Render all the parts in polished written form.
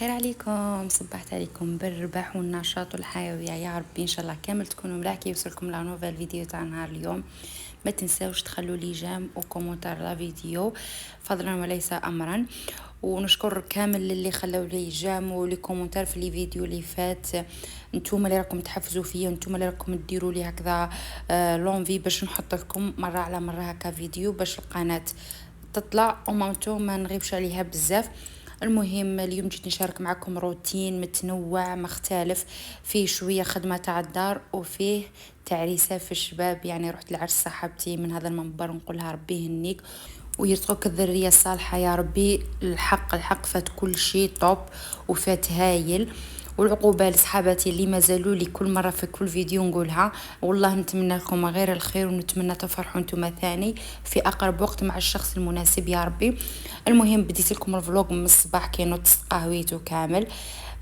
الخير عليكم، صبحت عليكم بالربح والنشاط والحيوية يا ربي. ان شاء الله كامل تكونوا ملاح كي يوصلكم لا نوفيل فيديو تاع نهار اليوم. ما تنساوش تخلوا لي جيم وكومنتار لا فيديو فضلا وليس امرا. ونشكر كامل اللي خلوا لي جيم ولي كومنتار في لي فيديو اللي فات. نتوما اللي راكم تحفزوا فيا، نتوما اللي راكم ديروا لي هكذا لونفي باش نحط لكم مره على مره هكا فيديو باش القناه تطلع ومامتو ما نغيبش عليها بزاف. المهم اليوم جيت نشارك معكم روتين متنوع مختلف، فيه شوية خدمة تاع الدار وفيه تعريسة في الشباب. يعني رحت لعرس صاحبتي من هذا المنبر نقولها ربي يهنيك ويرزقك الذرية الصالحة يا ربي. الحق فات كل شيء توب وفات هايل. والعقوبة لصحاباتي اللي ما زالوا لي كل مرة في كل فيديو نقولها، والله نتمنى لكم غير الخير ونتمنى تفرحوا انتم ثاني في اقرب وقت مع الشخص المناسب يا ربي. المهم بديت لكم الفلوق من الصباح كي نوضت قهويته كامل،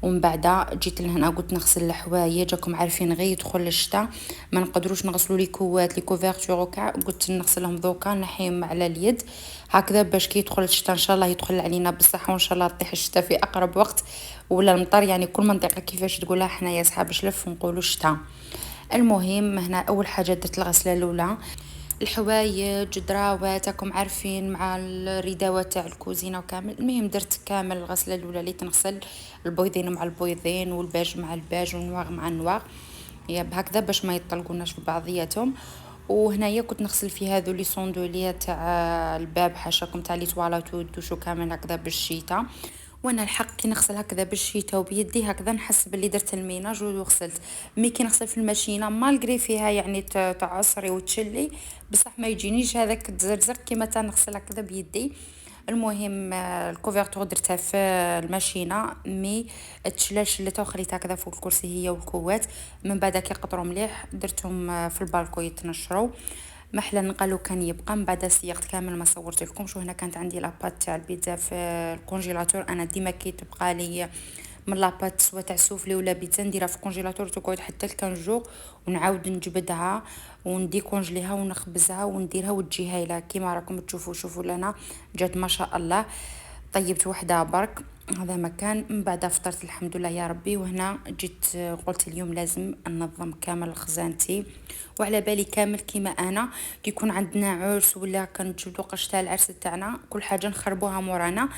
ومن بعد جيت لهنا قلت نغسل الحوايج. راكم عارفين غير يدخل الشتاء ما نقدروش نغسلوا لي كوات لي كوفرتور وكاع، قلت نغسلهم ذوكا نحيهم على اليد هكذا باش كي يدخل الشتاء ان شاء الله يدخل علينا بصحه، وان شاء الله تطيح الشتاء في اقرب وقت ولا المطر. يعني كل منطقه كيفاش تقولها احنا يا صحاب شلف ونقولوا الشتاء. المهم هنا اول حاجه درت الغسله الاولى الحوايج دراوات راكم عارفين مع الرداوات تاع الكوزينه وكامل. المهم درت كامل الغسله الاولى اللي تنغسل البيضين مع البيضين والباج مع الباج والنواغ مع النواغ يا بهكذا باش ما يطلقوناش في بعضياتهم. وهنايا كنت نغسل في هذو لي صوندوليات تاع الباب حاشاكم تاع لي تواليت والدوش وكامل هكذا بالشيتا. وانا الحق كي نغسل هكذا بالشيتا وبيدي هكذا نحس باللي درت الميناج وغسلت. مي كي نغسل في الماشينه مالغري فيها يعني تعصري وتشلي بصح ما يجينيش هذاك التزرزر كيما تنغسل هكذا بيدي. المهم الكوفرتور درتها في الماشينه مي تشلاش شلتها وخليتها هكذا فوق الكرسي هي والكوات. من بعد كي قطروا مليح درتهم في البالكو يتنشروا محلى نقلو كان يبقى. من بعد صيغت كامل ما صورت لكمش. وهنا كانت عندي لاباط تاع البيتزا في الكونجيلاتور. انا ديما كي تبقى لي من لاباط سوا تاع سوفلي ولا بيتزا نديرها في الكونجيلاتور تقعد حتى لكان جو ونعاود نجبدها ونديكونجليها ونخبزها ونديرها وتجي هايله كيما راكم تشوفوا. شوفوا لنا جات ما شاء الله. طيبت وحده برك هذا مكان. من بعد فطرت الحمد لله يا ربي. وهنا جيت قلت اليوم لازم ننظم كامل خزانتي وعلى بالي كامل كيما انا كي يكون عندنا عرس ولا كنجبدوا قش تاع العرس تاعنا كل حاجه نخربوها مورانا.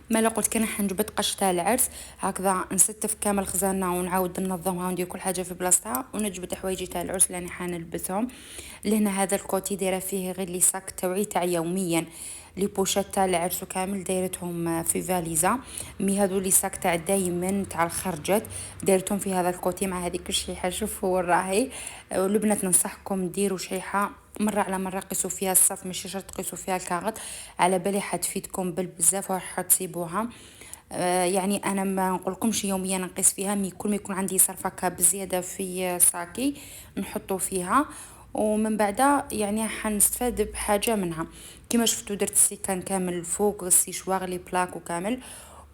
ما لا قلت كان حنجبد قش تاع العرس هكذا نستف كامل خزاننا ونعاود ننظمها وندير كل حاجه في بلاصتها ونجبد حوايجي تاع العرس اللي حنلبسهم. لهنا هذا الكوتي دايره فيه غير لي ساك توعي تاع يوميا لي بوشات تاع العرس كامل دايرتهم في فاليزا. مي هادو لي ساك تاع دايما تاع الخرجات دايرتهم في هذا الكوتي مع هذيك الشيحه. شوفوا راهي البنات ننصحكم ديروا شيحه مره على مره قيسوا فيها الصف ماشي شرط تقيسوا فيها الكاغط على بالي حتفيدكم بالبزاف وراح تسيبوها. يعني انا ما نقولكمش يوميا نقيس فيها مي كل ما يكون عندي صرفه بزياده في ساكي نحطو فيها. ومن بعد يعني حنستفاد بحاجه منها. كما شفتوا درت السيكان كامل فوق السيشواغ لي بلاك وكامل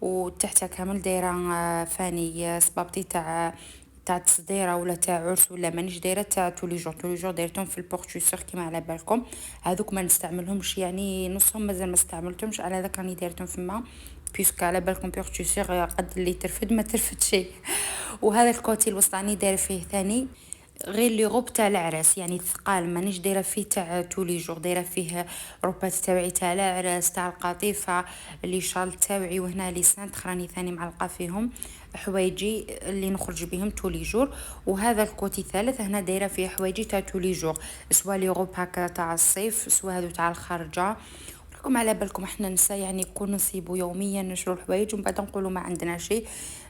وتحتها كامل دايره فاني صبابطي تاع تصديره ولا تاع عرس ولا مانيش دايره تاع تولي جور دايرتهم في البورتوسور كيما على بالكم. هذوك ما نستعملهمش يعني نصهم مازال ما استعملتهمش على ذاك راني دايرتهم فما بيسك على بالكم بورتوسور قد اللي ترفد ما ترفد شيء. وهذا الكوتي الوسطاني داير فيه ثاني غير لي غوب تاع العراس يعني ثقال مانيش دايره فيه تاع تولي جور دايره فيه روبات تاوعي تاع العراس تاع القطيفه اللي شال تاوعي. وهنا لي سانت راني ثاني معلقه فيهم حوايجي اللي نخرج بهم تولي جور. وهذا الكوتي الثالث هنا دايره فيه حوايجي تاع تولي جور سوا لي غوب هكا تاع الصيف سوا هذو تاع الخارجه. راكم على بالكم احنا نساء يعني كون نصيبوا يوميا نشرو الحوايج ومن بعد نقولوا ما عندنا شيء.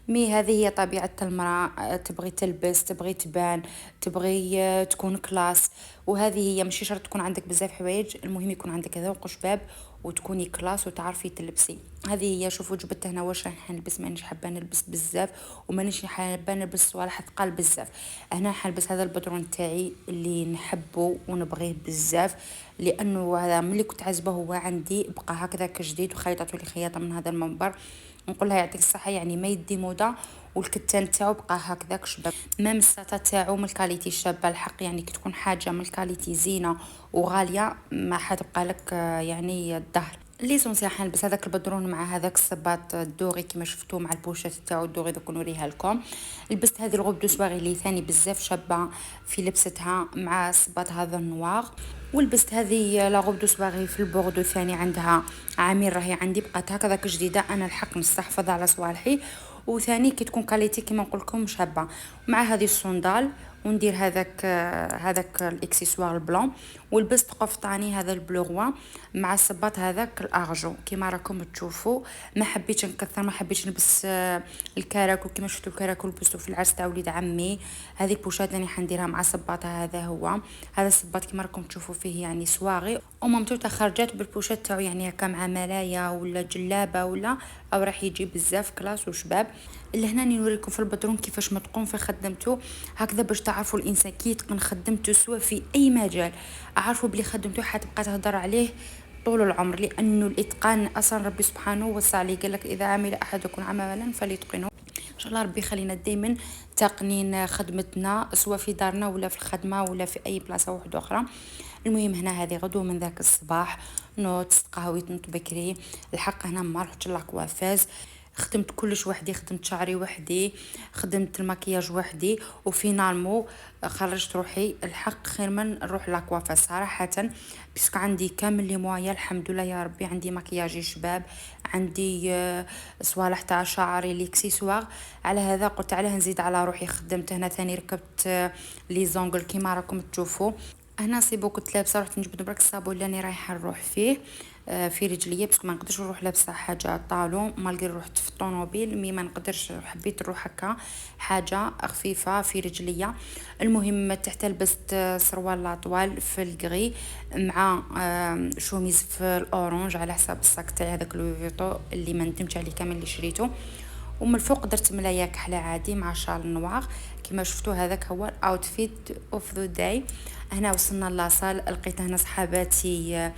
مي هذه هي طبيعة المرأة تبغي تلبس تبغي تبان تبغي تكون كلاس. وهذه هي ماشي شرط تكون عندك بزاف حوايج المهم يكون عندك ذوق شباب وتكوني كلاس وتعرفي تلبسي. هذه هي شوفوا جبت هنا واش راح نلبس مانيش حابه نلبس بزاف ومانيش حابه نلبس صوالح ثقال بزاف. انا حلبس هذا البدرون تاعي اللي نحبه ونبغيه بزاف لانه هذا ملي كنت عازبه هو عندي بقى هكذا كجديد وخيطته لي خياطه من هذا المنبر. نقول لها يعطيك الصحه يعني ما يدي موضه والكتان تاعو بقى هكذاك شباب. مام الساطا تاعو من الكاليتي شابه الحق يعني كي تكون حاجه من الكاليتي زينه وغاليه ما حتبقى لك يعني الدهر. ليسونسيال حنلبس هذاك البدرون مع هذاك الصباط الدوغي كما شفتوا مع البوشات تاعو الدوغي دوك نوريها لكم. لبست هذه الغوب دو سواغي اللي ثاني بزاف شابه في لبستها مع الصباط هذا النواغ. ولبست هذه لا غوب دو سواغي في البوردو ثاني عندها عامين راهي عندي بقات هكذاك جديده انا الحق نستحفظها على صوالحي. وثاني كي تكون كاليتي كيما نقول لكم شابه مع هذه الصندال. وندير هذاك الاكسسوار البلون. ولبست قفطاني هذا البلوغوا مع الصباط هذاك الارجو كيما راكم تشوفوا. ما حبيتش نكثر ما حبيتش نلبس الكراكو كيما شفتوا الكراكو لبستو في العرس تاع وليد عمي. هذه البوشات راني حنديرها مع صباط هذا هو. هذا الصباط كيما راكم تشوفوا فيه يعني صواغي ومامتو تا خرجت بالبوشات تاعو يعني هكا مع ملايا ولا جلابه ولا او راح يجي بزاف كلاس وشباب. لهنا نوريكم في البدرون كيفاش متقون في خدمته هكذا باش تعرفوا الانسان كي يتقن خدمته سواء في اي مجال عارفوا بلي خدمته حتبقى تهضر عليه طول العمر لانه الاتقان اصلا ربي سبحانه وسع عليه قال لك اذا عمل احدكم عملا فليتقنه. ان شاء الله ربي يخلينا دائما تقنين خدمتنا سواء في دارنا ولا في الخدمه ولا في اي بلاصه واحده اخرى. المهم هنا هذه غدوه من ذاك الصباح نوض قهويت نوض بكري. الحق هنا ما رحتش لاكوافاز خدمت كلش وحدي خدمت شعري وحدي خدمت المكياج وحدي وفينالمو خرجت روحي. الحق خير من نروح لاكوافاز صراحه باسكو عندي كامل لي موايا الحمد لله يا ربي. عندي مكياجي شباب عندي صوالح تاع شعري ليكسيسوار. على هذا قلت علاه نزيد على روحي خدمت هنا ثاني ركبت لي زونغل كيما راكم تشوفوا. هنا سيبو كنت لابسه رحت نجبد برك الصابون اللي راني رايحه نروح فيه في رجليا باسكو ما نقدرش نروح لابسه حاجه طالون مالغري رحت في الطوموبيل مي ما نقدرش حبيت نروح هكا حاجه خفيفه في رجليا. المهم تحت لبست سروال لاطوال في الكغي مع شوميز في الاورانج على حساب الصاك تاعي هذاك لوي فيتو اللي ما ندمتش عليه كامل اللي شريته. ومن الفوق درت ملايه كحله عادي مع شال نوار كما شفتوا هذاك هو الاوتفيت اوف ذا داي. هنا وصلنا لاصال لقيت هنا صحاباتي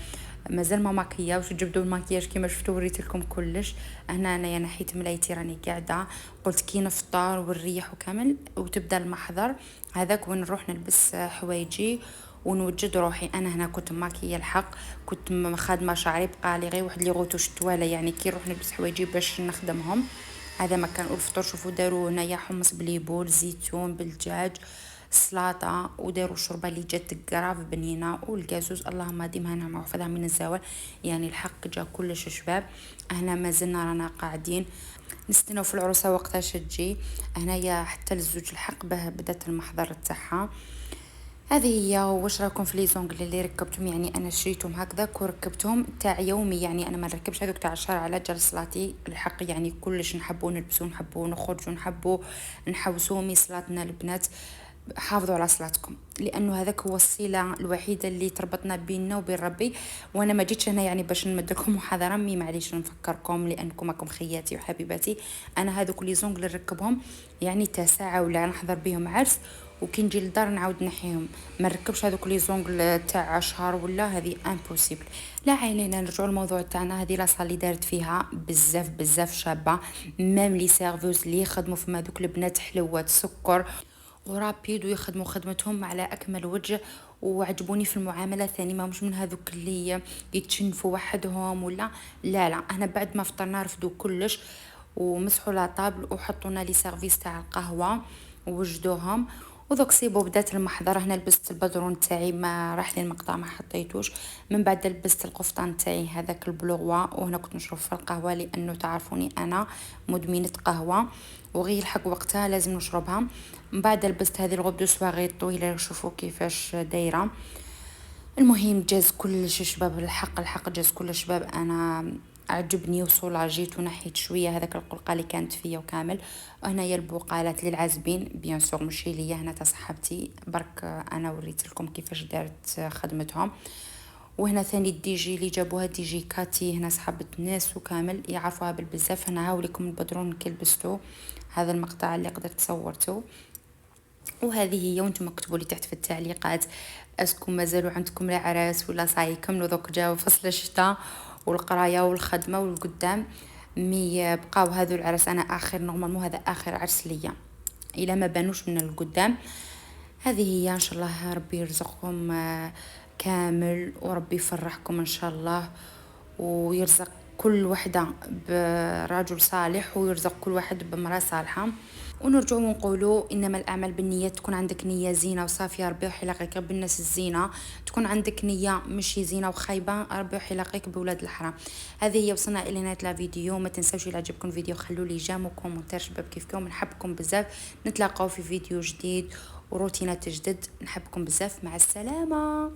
مازال ما ماكياوش جبدوا الماكياج كما شفتوا وريت لكم كلش. هنا انايا نحيت ملايتي راني قاعده قلت كي نفطر ونريح وكامل وتبدا المحضر هذاك وين نروح نلبس حوايجي ونوجد روحي. انا هنا كنت ماكيه الحق كنت خادمه شعري بقى لي غير واحد لي غوتوش طواله يعني كي نروح نلبس حوايجي باش نخدمهم. هذا مكان الفطور شوفوا داروا هنايا حمص بليبول زيتون بالدجاج سلطه وداروا شوربه اللي جات كراف بنينه والكازوز اللهم ديمها نعمه وحفظها من الزوال. يعني الحق جا كلش شباب. هنا مازلنا رانا قاعدين نستناو في العروسه وقتاش تجي. هنايا حتى للزوج الحق بدات المحضر تاعها. هذه هي. واش راكم في لي زونغل اللي ركبتهم يعني انا شريتهم هكذاك وركبتهم تاع يومي يعني انا ما نركبش هذوك تاع الشهر على جال صلاتي الحق يعني كلش نحبوا نلبسوا نحبوا نخرجوا نحبوا نحوسوا مي صلاتنا البنات. حافظوا على صلاتكم لانه هذاك هو الصله الوحيده اللي تربطنا بيننا وبين ربي. وانا ما جيتش هنا يعني باش نمد لكم محاضره مي معليش نفكركم لانكم راكم خياتي وحبيباتي. انا هذوك لي زونغل نركبهم يعني تاع ساعه ولا نحضر بهم عرس وكي نجي للدار نعاود نحيهم ما نركبش هذوك لي زونغل تاع شهر ولا هذه امبوسيبل. لا علينا نرجعوا للموضوع تاعنا. هذه لاصه اللي دارت فيها بزاف بزاف شابه ميم لي سيرفوز اللي يخدموا في هذوك البنات حلوات سكر ورابيد ويخدموا خدمتهم على اكمل وجه. وعجبوني في المعامله ثاني ما مش من هذوك اللي يتشنفوا وحدهم ولا لا انا بعد ما فطرنا رفدوا كلش ومسحوا لا طابل وحطونا لي سيرفيس تاع القهوه ووجدوهم. ودوك سيبو بدات المحضر. هنا لبست البدرون تاعي ما راح لي المقطع ما حطيتوش. من بعد لبست القفطان تاعي هذاك البلوغوا وهنا كنت نشرب في القهوه لانه تعرفوني انا مدمنه قهوه وغير الحق وقتها لازم نشربها. من بعد لبست هذه الغوب دو سواغي الطويله شوفوا كيفاش دايره. المهم جاز كل شباب الحق جاز كل شباب انا عجبني وصولاجيت ونحيت شويه هذاك القلقه اللي كانت فيا وكامل. هنايا البقالات للعازبين بيان سور ماشي ليا هنا تاع صاحبتي برك انا وريت لكم كيفاش دارت خدمتهم. وهنا ثاني الدي جي اللي جابوها دي جي كاتي هنا صحابة الناس وكامل يعرفوها بالبزاف. هنا هاوليكم البدرون كي لبستو هذا المقطع اللي قدرت صورته. وهذه هي وانتم اكتبوا لي تحت في التعليقات اسكم مازالوا عندكم العراس ولا صاي كملوا دوك جاو فصل الشتاء والقرايه والخدمه والقدام مي بقاو هذو العرس. انا اخر نورمالمون هذا اخر عرس ليا الى ما بانوش من القدام. هذه هي ان شاء الله ربي يرزقكم كامل وربي يفرحكم ان شاء الله ويرزق كل وحدة برجل صالح، ويرزق كل واحد بمرأة صالحة. ونرجع ونقولوا انما الاعمال بالنيات. تكون عندك نيه زينه وصافيه، ربي يحلقك بالناس الزينه. تكون عندك نيه ماشي زينه وخايبه، ربي يحلقك بولاد الحرام. هذه هي، وصلنا الى نهايه الفيديو. ما تنسوش الى عجبكم الفيديو خلوا لي جيم وكومنتير شباب كيفكم. نحبكم بزاف، نتلاقاو في فيديو جديد وروتينات جدد. نحبكم بزاف، مع السلامه.